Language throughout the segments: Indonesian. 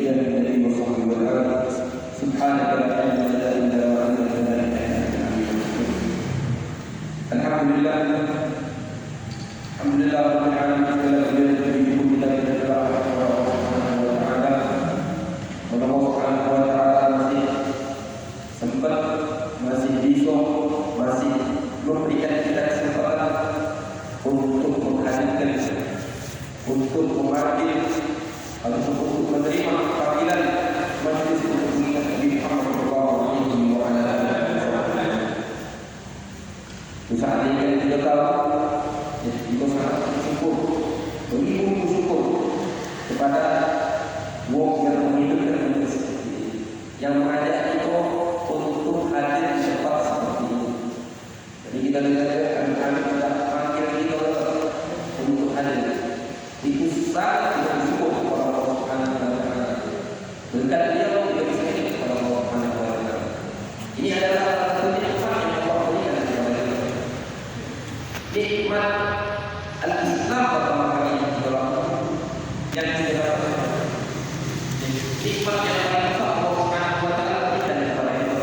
والأنبياء والنبي وصحبه والآل. سبحانك لا علم لنا إلا ما علمتنا إنك أنت العليم الحكيم. الحمد لله رب العالمين ولا إله إلا هو الذي تبارك وتعالى. Allah Subhanahu wa taala masih sempat, masih bisa, masih memberikan kita kesempatan untuk menghadirkan, untuk memanggil atau untuk menerima panggilan majelis untuk mengingat Nabi Muhammad sallallahu alaihi wa ala alihi wasallam. Usaha ini kita tahu, kita sangat bersyukur, begitu bersyukur kepada wong yang menghidupkan kita, yang mengajak kita untuk hadir di tempat seperti ini. Jadi kita lihat kami tidak panggil kita untuk hadir. Itu sangat kita bersyukur kepada Allah Subhanahu wa taala. Berkat Dia kita bisa hidup kepada Allah Subhanahu wa taala. Ini adalah salah satu nikmat yang Allah berikan kepada kita. Nikmat al-Islam pertama kali yang kita lakukan, yang kita lakukan. Nikmat yang paling besar Allah Subhanahu wa taala berikan kepada kita.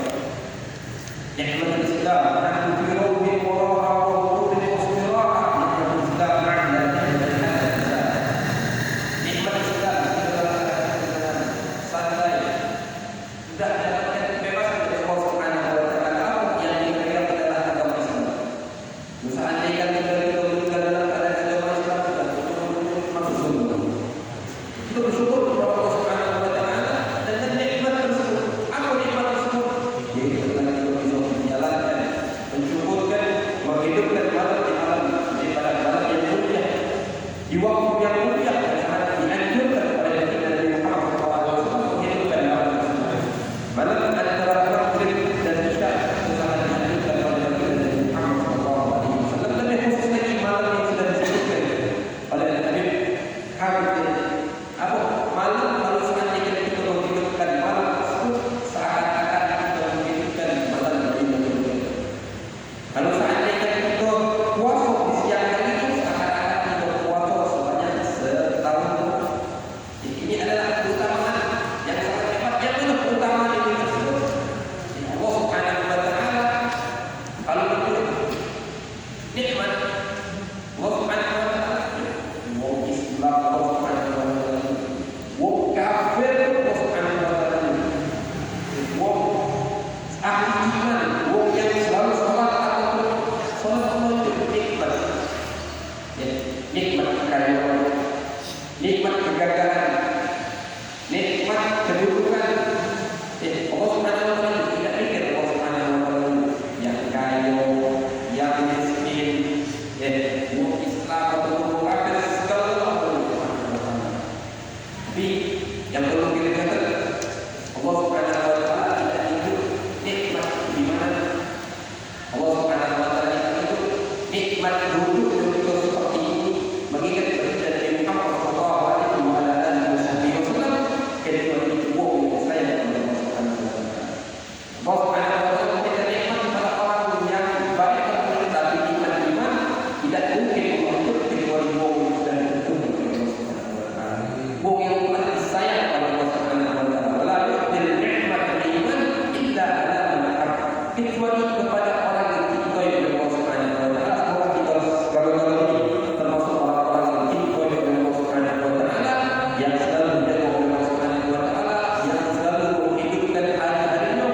Nikmat Islam, nahnu fi rawdin wa raha wa hudurin wa istirahat. Nikmat Islam ma'na nikmat Islam kita rasakan dengan santai. Tidak mendapatkan kebebasan dari Allah Subhanahu wa taala. Apa yang diberikan adalah agama Islam. Seandainya kita berada dalam keadaan agama Islam, kita masuk surga. Kita bersyukur kepada Allah Subhanahu wa taala dengan nikmat tersebut. Apa nikmat tersebut? Yaitu kita bisa menjalankan, mensyukurkan, menghidupkan malam di malam daripada malam yang mulia, di waktu yang mulia dan sangat dianjurkan kepada kita Nabi Muhammad SAW menghidupkan malam tersebut. Malam antara maghrib dan isya sangat dianjurkan kepada kita Nabi Muhammad SAW. Lebih khusus lagi malam yang sudah disebutkan oleh Nabi Hamid. Apa malam kalau seandainya kita menghidupkan malam tersebut, seakan-akan kita menghidupkan malam dari dunia. Kalau seandainya kita puasa di siang hari itu, seakan-akan kita puasa sebanyak setahun. Ini adalah keutamaan yang sangat hebat. Yang mana keutamaan ini tersebut? Allah Subhanahu wa taala kalau begitu nikmat Allah Subhanahu wa taala, mau Islam Allah Subhanahu wa taala, wong kafir Allah Subhanahu wa taala, wong ahli iman, wong yang selalu salat atau salat itu nikmat. Ya, nikmat kekayaan, nikmat kegagalan, nikmat kedudukan. Allah Subhanahu wa taala tidak mikir Allah Subhanahu wa taala yang kaya, yang miskin, wong Islam atau kafir segala tapi yang perlu kita katakan, Allah Subhanahu wa taala tidak itu nikmat di mana Allah Subhanahu wa taala itu nikmat duduk ketika seperti ini mengingat berita dari Muhammad sallallahu alaihi wa alihi wasallam ketika itu wong yang sayang kepada Allah Subhanahu wa taala. Allah Subhanahu wa taala memberikan nikmat kepada orang yang baik tapi iman iman tidak mungkin untuk kecuali wong yang sudah bertemu dengan Allah Subhanahu wa taala. Wong yang telah disayang oleh Allah Subhanahu wa taala. La yu'til ni'mat al-iman illa ala man ahabba. Kecuali kepada orang yang dicintai oleh Allah Subhanahu wa taala. Semoga kita sekali-kali ini termasuk orang-orang yang dicintai oleh Allah Subhanahu wa taala, yang selalu menjaga oleh Allah Subhanahu wa taala, yang selalu menghidupkan hari-harinya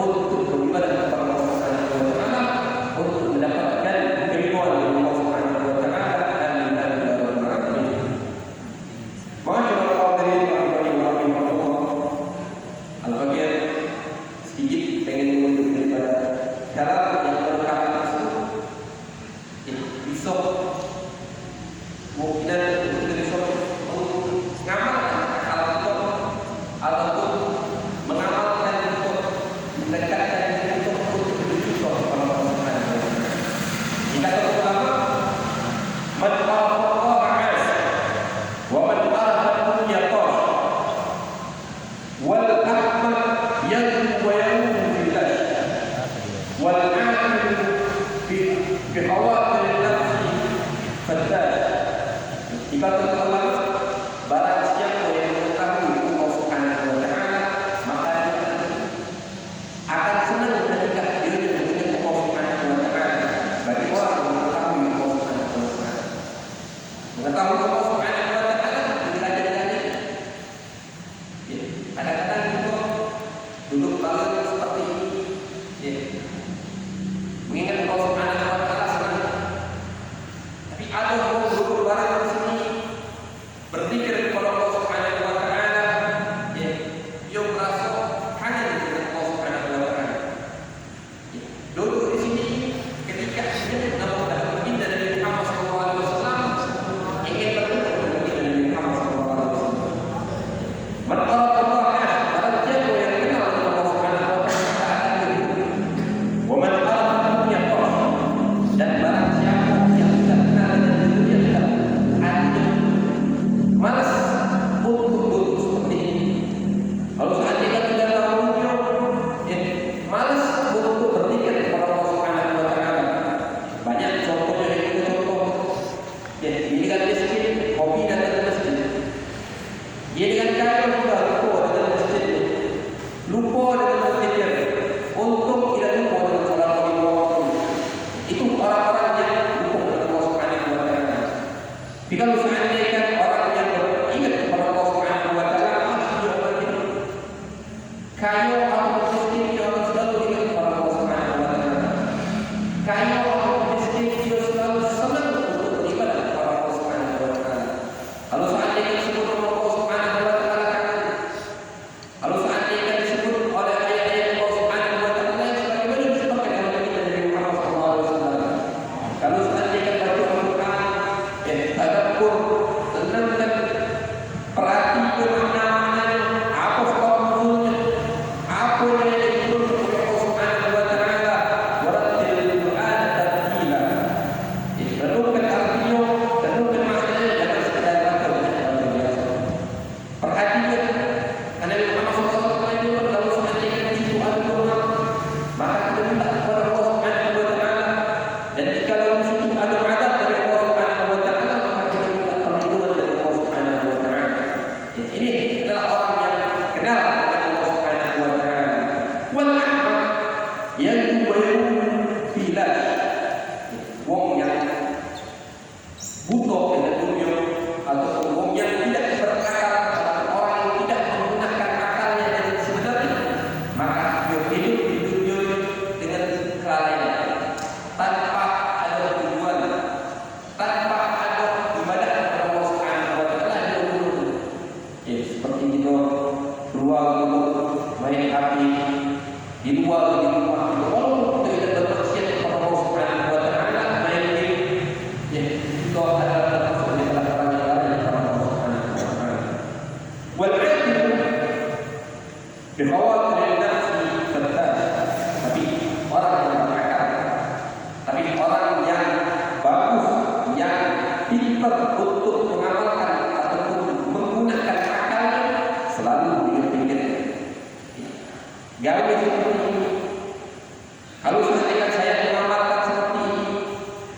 untuk beribadah kepada Allah Subhanahu wa taala, untuk mendapatkan keridhaan dari Allah Subhanahu wa taala. Amin ya rabbal alamin. Masyaallah hadirin rahimahullah. Al-Fakir sedikit pengen mengundang daripada cara yang berkata tersebut. Bisa mungkin kita bisa mengamalkan hal itu ataupun mengamalkan itu, mendekatkan itu untuk bersyukur kepada Allah Subhanahu wa taala. Jika terutama man Allah ma'as wa man arafa yaqaf wal ahmad yadhu wa yamutu billah wal a'amil bi khawatir nafsi faddad. Jika terutama barang siapa yang mengetahui Allah Subhanahu Man arafa Allah, barang siapa yang kenal dengan Allah Subhanahu wa taala akan begitu. Wa man arafa dunya dan barang siapa yang tidak kenal dengan dunia hatinya malas untuk duduk seperti ini. Kalau seandainya tidak tahu dunia, malas untuk berpikir kepada Allah Subhanahu wa taala. Banyak contoh dari itu contoh. Ini kan miskin, hobi datang ke masjid. Dia dengan kaya sudah lupa dengan masjid, lupa dengan masjidnya. Untung tidak lupa dengan salat lima waktu. Itu orang-orang yang lupa dengan Allah Subhanahu wa taala. Jika lu seandainya orang yang beringat kepada Allah Subhanahu wa taala, dia akan hidup. Kaya atau miskin dia akan selalu ingat kepada Allah Subhanahu wa taala. Kaya atau miskin dia selalu senang untuk beribadah kepada Allah Subhanahu wa taala. Kalau seandainya disebut Allah Subhanahu wa taala, kalau seandainya disebut oleh ayat-ayat Allah Subhanahu wa taala sebagaimana disebutkan dalam hadis Nabi Muhammad SAW. Kalau seandainya baca Al-Quran, tadabbur, tenangkan, perhatikan makna-maknanya, apa sebabnya, apa yang diturunkan oleh Allah Subhanahu wa taala, warattil Qur'an tartila. Renungkan artinya, renungkan maknanya, jangan sekadar baca saja biasa. Perhatikan Nabi Muhammad SAW itu kalau seandainya di situ Al-Quran, maka kita minta kepada Allah Subhanahu wa taala. Dan jika di situ ada adab dari Allah Subhanahu wa taala, maka kita minta perlindungan dari Allah Subhanahu wa taala. Ini adalah orang yang kenal dengan Allah Subhanahu wa taala. Wal ahmad yang yubayyu filah. Wong yang butuh dengan dunia atau wong yang tidak berakal, orang yang tidak menggunakan akalnya dengan sebenarnya, maka dia hidup di dunia dengan kelalaian, tanpa ada tujuan, tanpa ada ibadah kepada Allah Subhanahu wa taala. Dia dulu seperti kita keluar dulu main api di luar di rumah kita, walaupun kita tidak bermaksiat kepada Allah Subhanahu wa taala, main game itu adalah termasuk di dalam orang yang lalai kepada Allah Subhanahu wa taala. Wal ilmu bi khawatir nafsi fattah. Tapi orang yang berakal, tapi orang yang bagus, yang pintar untuk mengamalkan ataupun menggunakan akalnya, selalu dipikir gawe seperti ini. Kalau seandainya saya mengamalkan seperti ini,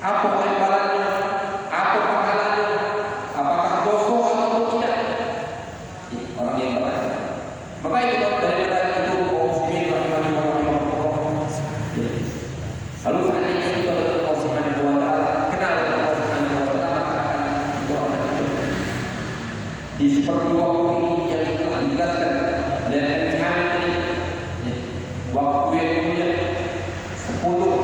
apa imbalannya, apa pahalanya, apakah dosa atau tidak? Orang yang berakal. Maka itu daripada itu muslimin rahimahullah. Kalau seandainya itu adalah Allah Subhanahu wa taala, kenal Allah Subhanahu wa taala, itu orang itu. Di seperti waktu ini yang telah dijelaskan dan imtihan ini, waktu yang punya 10